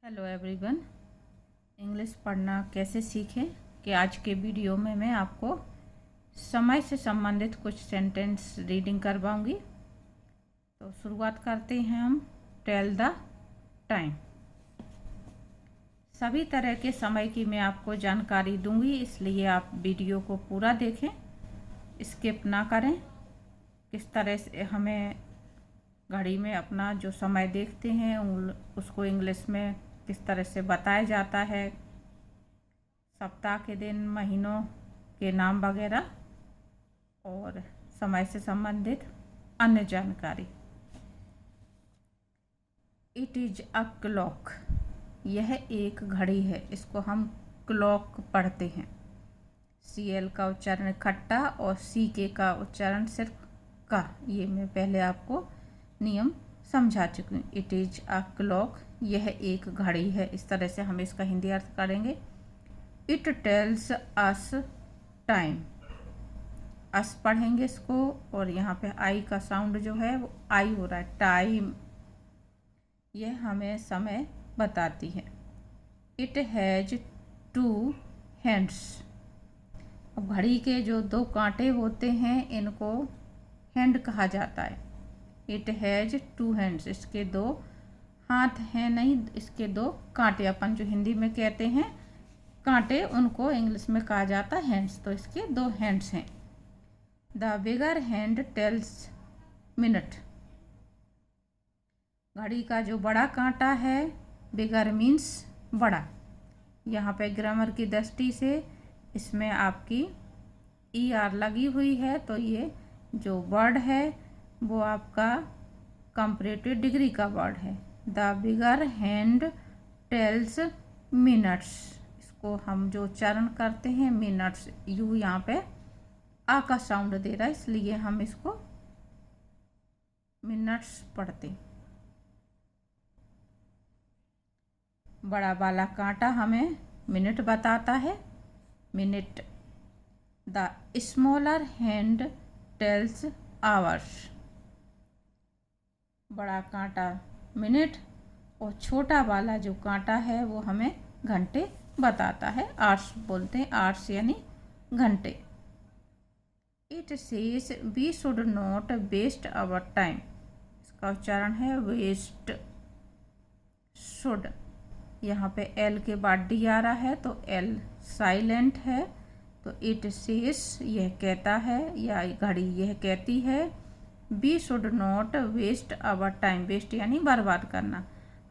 Hello everyone, English पढ़ना कैसे सीखें कि आज के वीडियो में मैं आपको समय से संबंधित कुछ सेंटेंस रीडिंग करवाऊंगी। तो शुरुआत करते हैं हम। Tell the time. सभी तरह के समय की मैं आपको जानकारी दूंगी, इसलिए आप वीडियो को पूरा देखें, स्किप ना करें। किस तरह से हमें घड़ी में अपना जो समय देखते हैं उसको इंग्लिश में किस तरह से बताया जाता है, सप्ताह के दिन, महीनों के नाम वगैरह और समय से संबंधित अन्य जानकारी। It is a clock. यह एक घड़ी है, इसको हम क्लॉक पढ़ते हैं। CL का उच्चारण खट्टा और CK का उच्चारण सिर्फ का। ये मैं पहले आपको नियम समझा चुकी हूँ। इट इज अ क्लॉक, यह एक घड़ी है। इस तरह से हम इसका हिंदी अर्थ करेंगे। It tells us time. अस पढ़ेंगे इसको और यहाँ पे आई का साउंड जो है वो आई हो रहा है। टाइम, यह हमें समय बताती है। It has 2 hands. अब घड़ी के जो 2 कांटे होते हैं इनको हैंड कहा जाता है। इट हैज 2 हैंड्स, इसके 2 हाथ हैं नहीं, इसके 2 कांटे। अपन जो हिंदी में कहते हैं कांटे, उनको इंग्लिश में कहा जाता है हैंड्स। तो इसके 2 हैंड्स हैं। The bigger hand tells minute. घड़ी का जो बड़ा कांटा है, बिगर मीन्स बड़ा। यहाँ पे ग्रामर की दृष्टि से इसमें आपकी ER लगी हुई है, तो ये जो वर्ड है वो आपका कंपैरेटिव डिग्री का वर्ड है। The bigger hand tells minutes. इसको हम जो उच्चारण करते हैं मिनट्स, यू यहाँ पे आ का साउंड दे रहा है, इसलिए हम इसको मिनट्स पढ़ते हैं। बड़ा वाला कांटा हमें मिनट बताता है, minute. The smaller hand tells hours. बड़ा कांटा मिनट और छोटा वाला जो कांटा है वो हमें घंटे बताता है। आवर्स बोलते हैं, आवर्स यानी घंटे। It says we should not waste our time. इसका उच्चारण है वेस्ट, शुड। यहाँ पे L के बाद D आ रहा है, तो L साइलेंट है। तो इट सेज, यह कहता है या घड़ी यह कहती है, we should not waste our time. Waste यानी बर्बाद करना।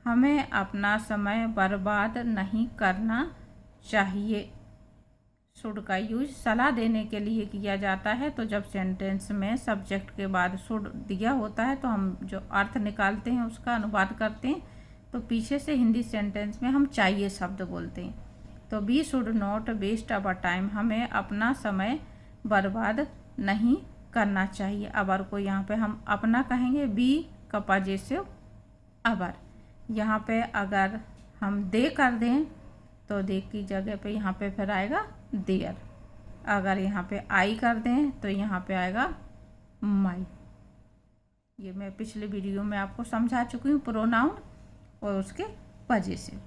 हमें अपना समय बर्बाद नहीं करना चाहिए। शुड का यूज सलाह देने के लिए किया जाता है। तो जब सेंटेंस में सब्जेक्ट के बाद शुड दिया होता है तो हम जो अर्थ निकालते हैं उसका अनुवाद करते हैं, तो पीछे से हिंदी सेंटेंस में हम चाहिए शब्द बोलते हैं। तो we should not waste our time, हमें अपना समय बर्बाद नहीं करना चाहिए। अबर को यहाँ पे हम अपना कहेंगे, बी का पॉजेसिव अबर। यहाँ पे अगर हम दे कर दें तो दे की जगह पे यहाँ पे फिर आएगा देयर। अगर यहाँ पे आई कर दें तो यहाँ पे आएगा माई। ये मैं पिछले वीडियो में आपको समझा चुकी हूँ, प्रोनाउन और उसके possessive.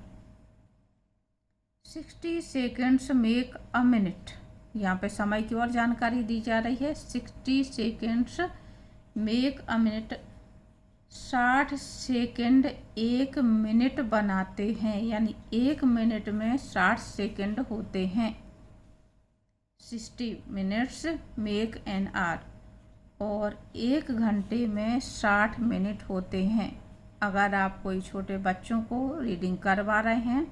60 seconds make a minute. यहाँ पे समय की और जानकारी दी जा रही है। 60 seconds make a minute. 60 second 1 minute बनाते हैं, यानी 1 मिनट में 60 सेकेंड होते हैं। 60 मिनट्स मेक एन आवर। और 1 घंटे में 60 मिनट होते हैं। अगर आप कोई छोटे बच्चों को रीडिंग करवा रहे हैं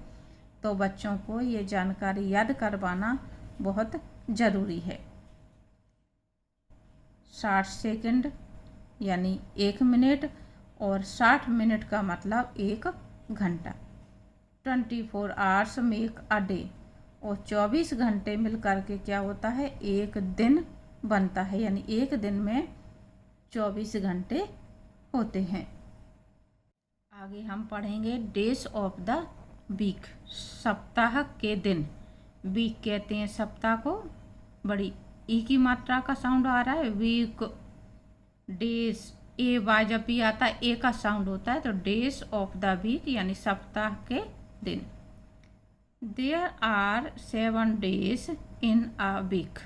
तो बच्चों को ये जानकारी याद करवाना बहुत ज़रूरी है। 60 सेकंड यानी 1 मिनट और 60 मिनट का मतलब 1 घंटा। 24 आवर्स मेक अ डे। और 24 घंटे मिल करके क्या होता है, 1 दिन बनता है, यानी 1 दिन में 24 घंटे होते हैं। आगे हम पढ़ेंगे डेज ऑफ द वीक। सप्ताह के दिन। वीक कहते हैं सप्ताह को, बड़ी ई की मात्रा का साउंड आ रहा है। वीक, डेज, ए वाई जब भी आता है ए का साउंड होता है। तो डेज ऑफ द वीक यानी सप्ताह के दिन। There are 7 days in a week.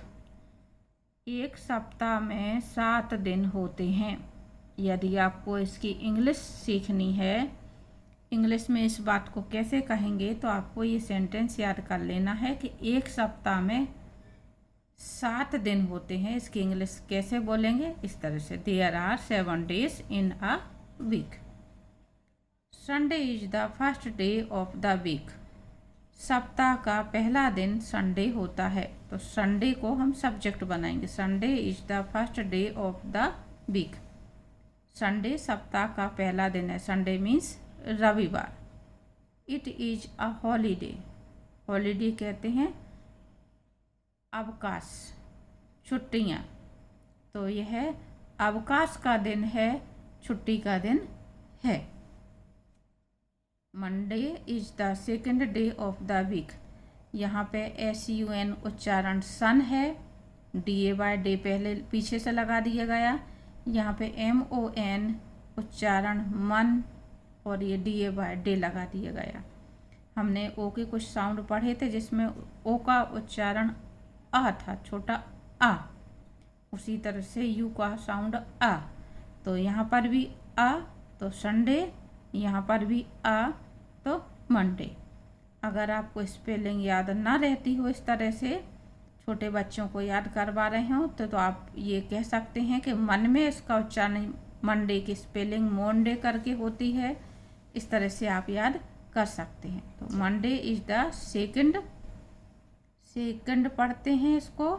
एक सप्ताह में 7 दिन होते हैं। यदि आपको इसकी इंग्लिश सीखनी है, इंग्लिश में इस बात को कैसे कहेंगे, तो आपको ये सेंटेंस याद कर लेना है कि एक सप्ताह में 7 दिन होते हैं। इसकी इंग्लिश कैसे बोलेंगे, इस तरह से, there are 7 days in a week. Sunday is the first day of the week. सप्ताह का पहला दिन संडे होता है। तो संडे को हम सब्जेक्ट बनाएंगे। Sunday is the first day of the week. Sunday सप्ताह का पहला दिन है। संडे मीन्स रविवार। It is a holiday. Holiday कहते हैं अवकाश, छुट्टियाँ। तो यह अवकाश का दिन है, छुट्टी का दिन है। Monday is the second day of the week. यहाँ पे SUN उच्चारण सन है। DAY पहले पीछे से लगा दिया गया। यहाँ पे MON उच्चारण मन, और ये DAY लगा दिया गया। हमने ओ के कुछ साउंड पढ़े थे जिसमें ओ का उच्चारण आ था, छोटा आ। उसी तरह से यू का साउंड आ। तो यहाँ पर भी आ तो संडे, यहाँ पर भी आ तो मंडे। अगर आपको स्पेलिंग याद ना रहती हो, इस तरह से छोटे बच्चों को याद करवा रहे हो, तो आप ये कह सकते हैं कि मन में इसका उच्चारण मंडे की स्पेलिंग मोंडे करके होती है। इस तरह से आप याद कर सकते हैं। तो मंडे इज द सेकंड पढ़ते हैं इसको।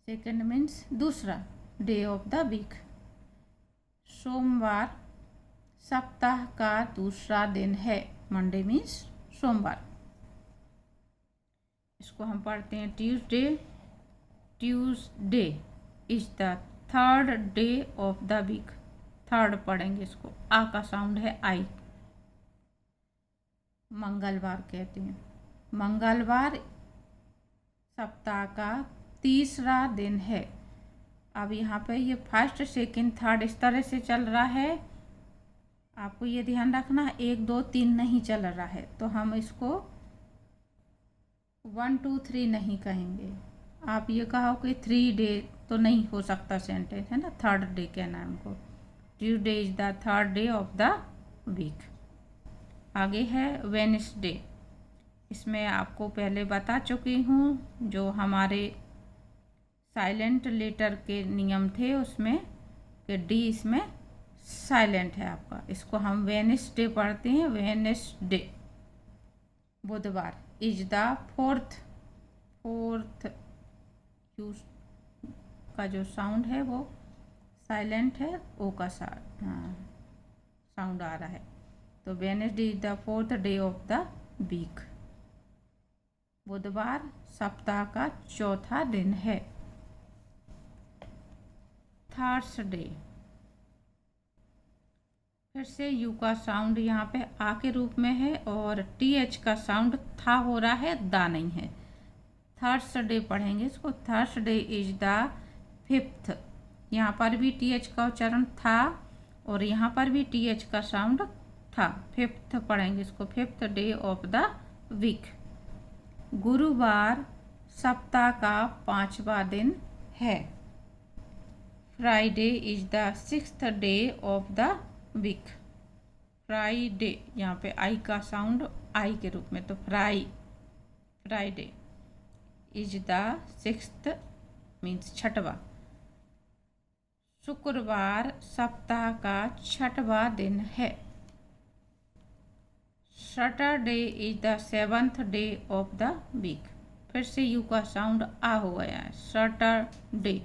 सेकंड मीन्स दूसरा, डे ऑफ द वीक। सोमवार सप्ताह का दूसरा दिन है। मंडे मीन्स सोमवार। इसको हम पढ़ते हैं Tuesday. Tuesday is the third day of the week. Third पढ़ेंगे इसको, आ का साउंड है आई। मंगलवार कहते हैं। मंगलवार सप्ताह का तीसरा दिन है। अब यहाँ पे ये फर्स्ट सेकंड थर्ड इस तरह से चल रहा है। आपको ये ध्यान रखना, 1 2 3 नहीं चल रहा है। तो हम इसको 1 2 3 नहीं कहेंगे। आप ये कहो कि 3 डे, तो नहीं हो सकता सेंटेंस, है ना। थर्ड डे कहना है हमको। Tuesday is the third day of the week. आगे है वेडनेसडे। इसमें आपको पहले बता चुकी हूँ, जो हमारे साइलेंट लेटर के नियम थे उसमें कि डी इसमें साइलेंट है आपका। इसको हम वेडनेसडे पढ़ते हैं। वेडनेसडे बुधवार इज द फोर्थ यू का जो साउंड है वो साइलेंट है, ओ का साउंड आ रहा है। तो Wednesday is the fourth day of the week. बुधवार सप्ताह का चौथा दिन है। थर्सडे, फिर से यू का साउंड यहाँ पे आ के रूप में है और TH का साउंड था हो रहा है, दा नहीं है। थर्सडे पढ़ेंगे इसको। Thursday is the fifth. यहाँ पर भी TH का उच्चारण था और यहाँ पर भी TH का साउंड था। फिफ्थ पढ़ेंगे इसको। Fifth day of the week. गुरुवार सप्ताह का 5वां दिन है। Friday is the 6th day of the week. Friday, यहाँ पे आई का साउंड आई के रूप में, तो Friday is the 6th means 6वां। शुक्रवार सप्ताह का 6वां दिन है। Saturday is the 7th day of the week. फिर से यू का साउंड आ हो गया है। सैटरडे,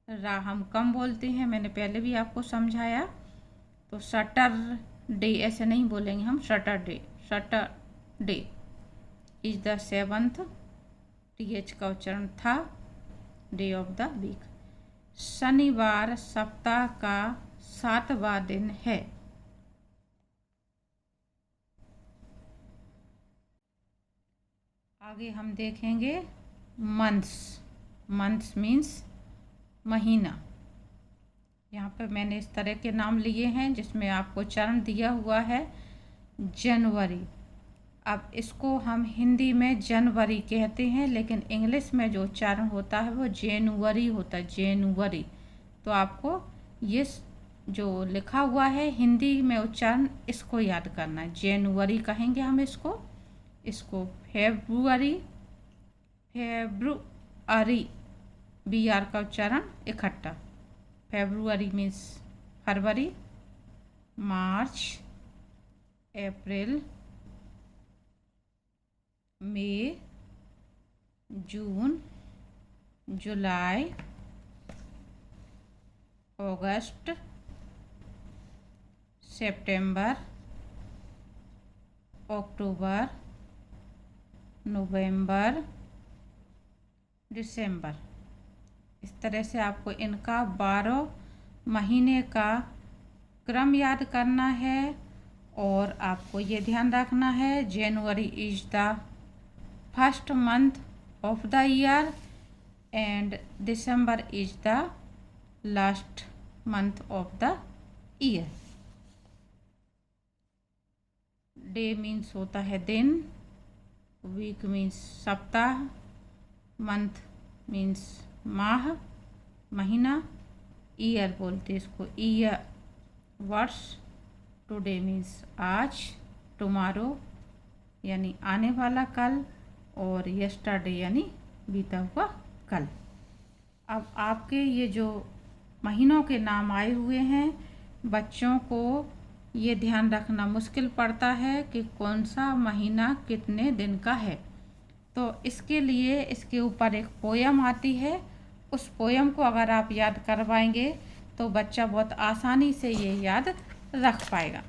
रा हम कम बोलते हैं, मैंने पहले भी आपको समझाया। तो सैटरडे ऐसे नहीं बोलेंगे हम, Saturday. Saturday is the 7th, TH का उच्चारण था, डे ऑफ द वीक। शनिवार सप्ताह का 7वां दिन है। आगे हम देखेंगे मंथ्स। मंथ्स मीन्स महीना। यहाँ पर मैंने इस तरह के नाम लिए हैं जिसमें आपको उच्चारण दिया हुआ है। जनवरी, अब इसको हम हिंदी में जनवरी कहते हैं, लेकिन इंग्लिश में जो उच्चारण होता है वो जनवरी होता है, जनवरी। तो आपको ये जो लिखा हुआ है हिंदी में उच्चारण इसको याद करना है, जनवरी कहेंगे हम इसको फेब्रुअरी, फेब्रुअरी, बी आर का उच्चारण इकट्ठा, फेब्रुअरी मीन्स फरवरी, मार्च, अप्रैल, मई, जून, जुलाई, अगस्त, सितंबर, अक्टूबर, नवंबर, दिसंबर। इस तरह से आपको इनका 12 महीने का क्रम याद करना है। और आपको ये ध्यान रखना है, जनवरी is the first month of the year and December is the last month of the year. Day means होता है दिन, वीक मीन्स सप्ताह, मंथ मीन्स माह, महीना, ईयर बोलते इसको ईयर, वर्ष, टुडे मीन्स आज, टुमारो यानी आने वाला कल, और यस्टरडे यानी बीता हुआ कल। अब आपके ये जो महीनों के नाम आए हुए हैं, बच्चों को ये ध्यान रखना मुश्किल पड़ता है कि कौन सा महीना कितने दिन का है। तो इसके लिए इसके ऊपर एक पोयम आती है, उस पोयम को अगर आप याद करवाएंगे तो बच्चा बहुत आसानी से ये याद रख पाएगा।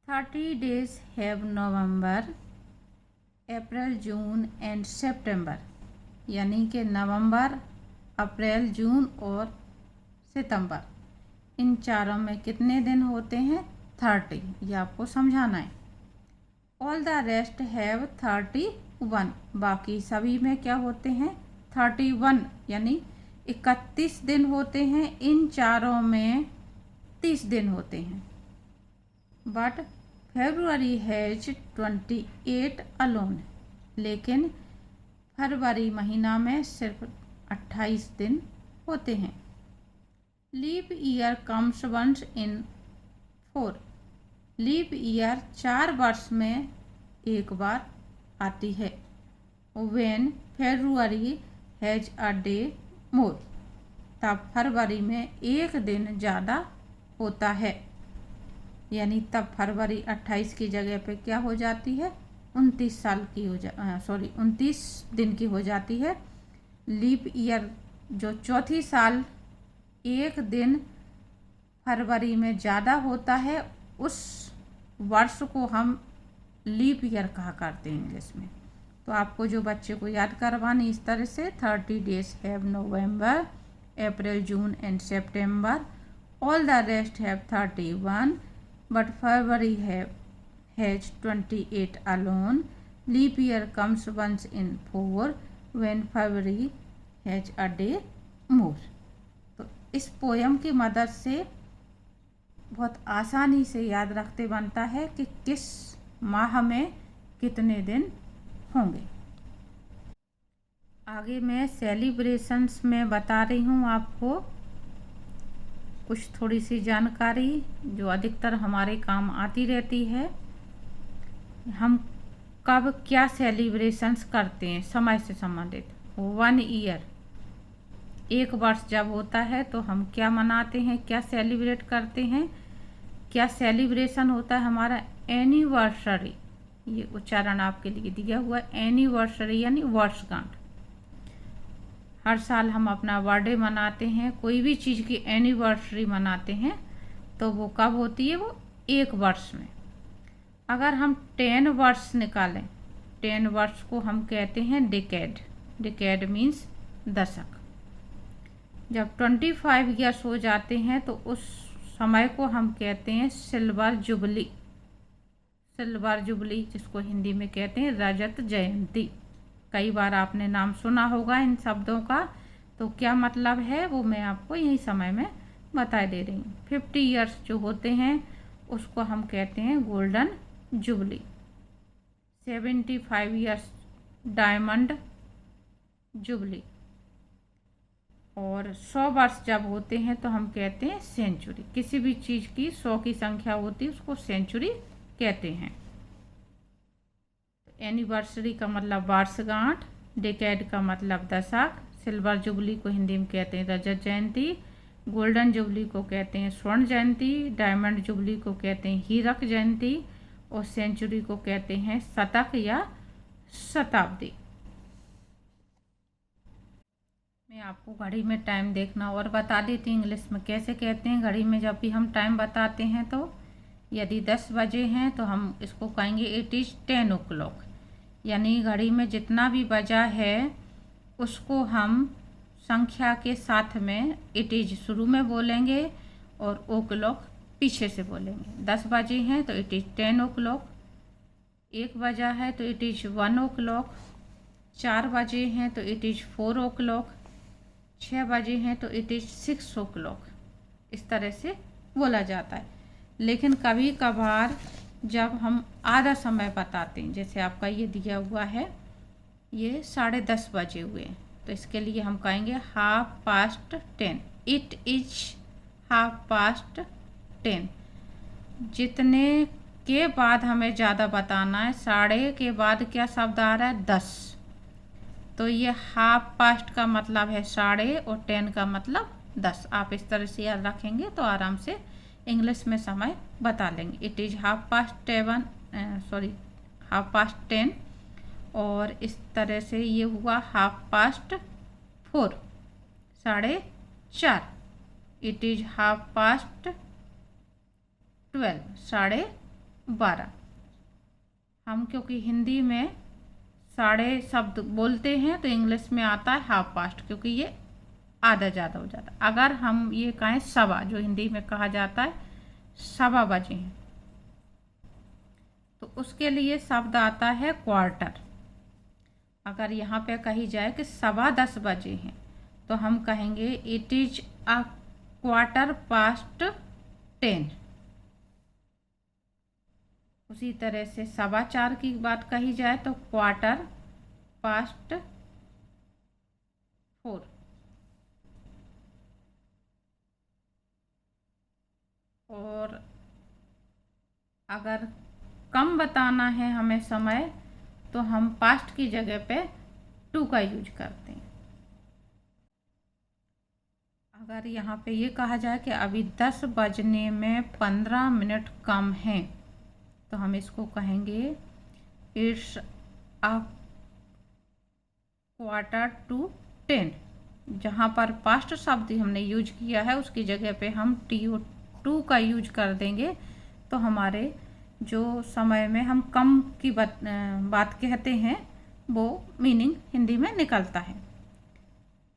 Thirty days have November, April, June and September, यानी कि नवंबर, अप्रैल, जून और सितंबर, इन चारों में कितने दिन होते हैं? 30। ये आपको समझाना है। ऑल द रेस्ट हैव 31, बाकी सभी में क्या होते हैं? 31, यानी 31 दिन होते हैं। इन चारों में 30 दिन होते हैं। बट फेब्रुअरी हैज 28 अलोन, लेकिन फरवरी महीना में सिर्फ 28 दिन होते हैं। Leap year comes once in 4, leap year 4 वर्ष में एक बार आती है। When February has a day more, तब फरवरी में एक दिन ज़्यादा होता है, यानी तब फरवरी 28 की जगह पे क्या हो जाती है? 29 दिन की हो जाती है। लीप ईयर जो चौथी साल एक दिन फरवरी में ज़्यादा होता है, उस वर्ष को हम लीप ईयर कहा करते हैं इंग्लिश में। तो आपको जो बच्चे को याद करवानी इस तरह से, 30 days have November, April, June and September, all the rest have 31, but February has 28 alone. Leap year comes once in 4 when February has a day more. तो इस पोयम की मदद से बहुत आसानी से याद रखते बनता है कि किस माह में कितने दिन होंगे। आगे मैं सेलिब्रेशंस में बता रही हूँ आपको कुछ थोड़ी सी जानकारी जो अधिकतर हमारे काम आती रहती है। हम कब क्या सेलिब्रेशंस करते हैं समय से संबंधित। 1 ईयर, एक वर्ष जब होता है तो हम क्या मनाते हैं, क्या सेलिब्रेट करते हैं, क्या सेलिब्रेशन होता है हमारा? एनिवर्सरी, ये उच्चारण आपके लिए दिया हुआ है, एनिवर्सरी यानी वर्षगांठ। हर साल हम अपना बर्थडे मनाते हैं, कोई भी चीज़ की एनिवर्सरी मनाते हैं तो वो कब होती है? वो एक वर्ष में। अगर हम 10 वर्ष निकालें, 10 वर्ष को हम कहते हैं डिकेड, डिकेड मीन्स दशक। जब 25 ईयर्स हो जाते हैं तो उस समय को हम कहते हैं सिल्वर जुबली, सिल्वर जुबली जिसको हिंदी में कहते हैं रजत जयंती, कई बार आपने नाम सुना होगा इन शब्दों का, तो क्या मतलब है वो मैं आपको यही समय में बता दे रही हूँ। 50 ईयर्स जो होते हैं उसको हम कहते हैं golden jubilee. 75 years diamond jubilee. और 100 वर्ष जब होते हैं तो हम कहते हैं सेंचुरी। किसी भी चीज़ की 100 की संख्या होती है उसको सेंचुरी कहते हैं। एनिवर्सरी का मतलब वर्षगांठ, डिकेड का मतलब दशक, सिल्वर जुबली को हिंदी में कहते हैं रजत जयंती, गोल्डन जुबली को कहते हैं स्वर्ण जयंती, डायमंड जुबली को कहते हैं हीरक जयंती और सेंचुरी को कहते हैं शतक या शताब्दी। मैं आपको घड़ी में टाइम देखना और बता देती हूँ इंग्लिश में कैसे कहते हैं। घड़ी में जब भी हम टाइम बताते हैं तो यदि 10 बजे हैं तो हम इसको कहेंगे इट इज़ 10 o'clock। यानी घड़ी में जितना भी बजा है उसको हम संख्या के साथ में इट इज़ शुरू में बोलेंगे और o'clock पीछे से बोलेंगे। 10 बजे हैं तो इट इज़ 10 o'clock, 1 बजा है तो इट इज़ 1 o'clock, 4 बजे हैं तो इट इज़ 4 o'clock, 6 बजे हैं तो इट इज़ 6 o'clock। इस तरह से बोला जाता है। लेकिन कभी कभार जब हम आधा समय बताते हैं, जैसे आपका ये दिया हुआ है ये 10:30 बजे हुए, तो इसके लिए हम कहेंगे 10:30। It is 10:30। जितने के बाद हमें ज़्यादा बताना है, साढ़े के बाद क्या शब्द आ रहा है 10, तो ये 10:30 का मतलब है साढ़े और 10 का मतलब 10। आप इस तरह से याद रखेंगे तो आराम से इंग्लिश में समय बता लेंगे। इट इज़ 10:10 और इस तरह से ये हुआ 4:30, 4:30। It is 12:30, 12:30। हम क्योंकि हिंदी में साढ़े शब्द बोलते हैं तो इंग्लिश में आता है 10:30, क्योंकि ये आधा ज़्यादा हो जाता है। अगर हम ये कहें सवा, जो हिंदी में कहा जाता है सवा बजे हैं, तो उसके लिए शब्द आता है क्वार्टर। अगर यहाँ पे कही जाए कि 10:15 बजे हैं तो हम कहेंगे इट इज 10:15। उसी तरह से 4:15 की बात कही जाए तो 4:15। और अगर कम बताना है हमें समय तो हम पास्ट की जगह पे टू का यूज करते हैं। अगर यहाँ पे ये कहा जाए कि अभी 10 बजने में 15 मिनट कम हैं तो हम इसको कहेंगे इट्स 9:45। जहाँ पर पास्ट शब्द हमने यूज किया है उसकी जगह पे हम टू का यूज कर देंगे तो हमारे जो समय में हम कम की बात कहते हैं वो मीनिंग हिंदी में निकलता है।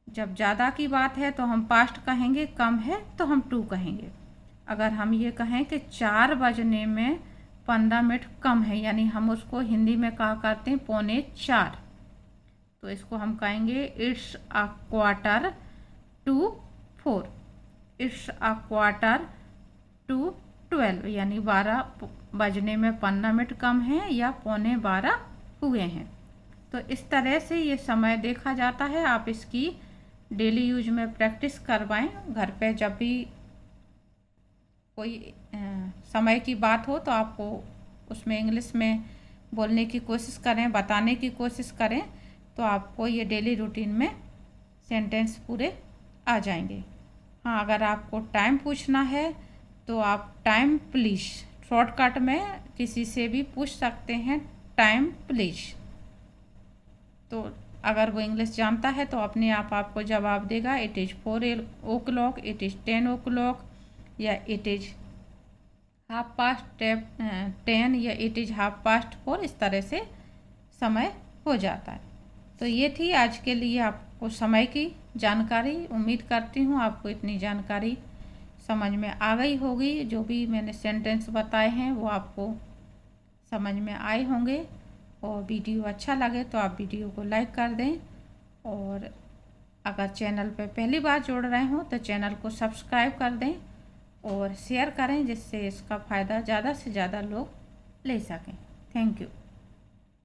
जब ज़्यादा की बात है तो हम पास्ट कहेंगे, कम है तो हम टू कहेंगे। अगर हम ये कहें कि 4 बजने में 15 मिनट कम है, यानी हम उसको हिंदी में कहा करते हैं 3:45, तो इसको हम कहेंगे इट्स 4:45। इट्स 11:45, यानी 12 बजने में 15 मिनट कम है या 11:45 हुए हैं। तो इस तरह से ये समय देखा जाता है। आप इसकी डेली यूज में प्रैक्टिस करवाएं घर पे। जब भी कोई समय की बात हो तो आपको उसमें इंग्लिश में बोलने की कोशिश करें, बताने की कोशिश करें, तो आपको ये डेली रूटीन में सेंटेंस पूरे आ जाएंगे। हाँ, अगर आपको टाइम पूछना है तो आप टाइम प्लीज़ शॉर्टकट में किसी से भी पूछ सकते हैं, टाइम प्लीज़। तो अगर वो इंग्लिश जानता है तो अपने आप आपको जवाब देगा it is 4 o'clock, it is 10 o'clock, या इट इज़ 10:30 या इट इज़ 4:30। इस तरह से समय हो जाता है। तो ये थी आज के लिए आपको समय की जानकारी। उम्मीद करती हूँ आपको इतनी जानकारी समझ में आ गई होगी। जो भी मैंने सेंटेंस बताए हैं वो आपको समझ में आए होंगे। और वीडियो अच्छा लगे तो आप वीडियो को लाइक कर दें, और अगर चैनल पर पहली बार जुड़ रहे हो तो चैनल को सब्सक्राइब कर दें और शेयर करें, जिससे इसका फ़ायदा ज़्यादा से ज़्यादा लोग ले सकें। Thank you.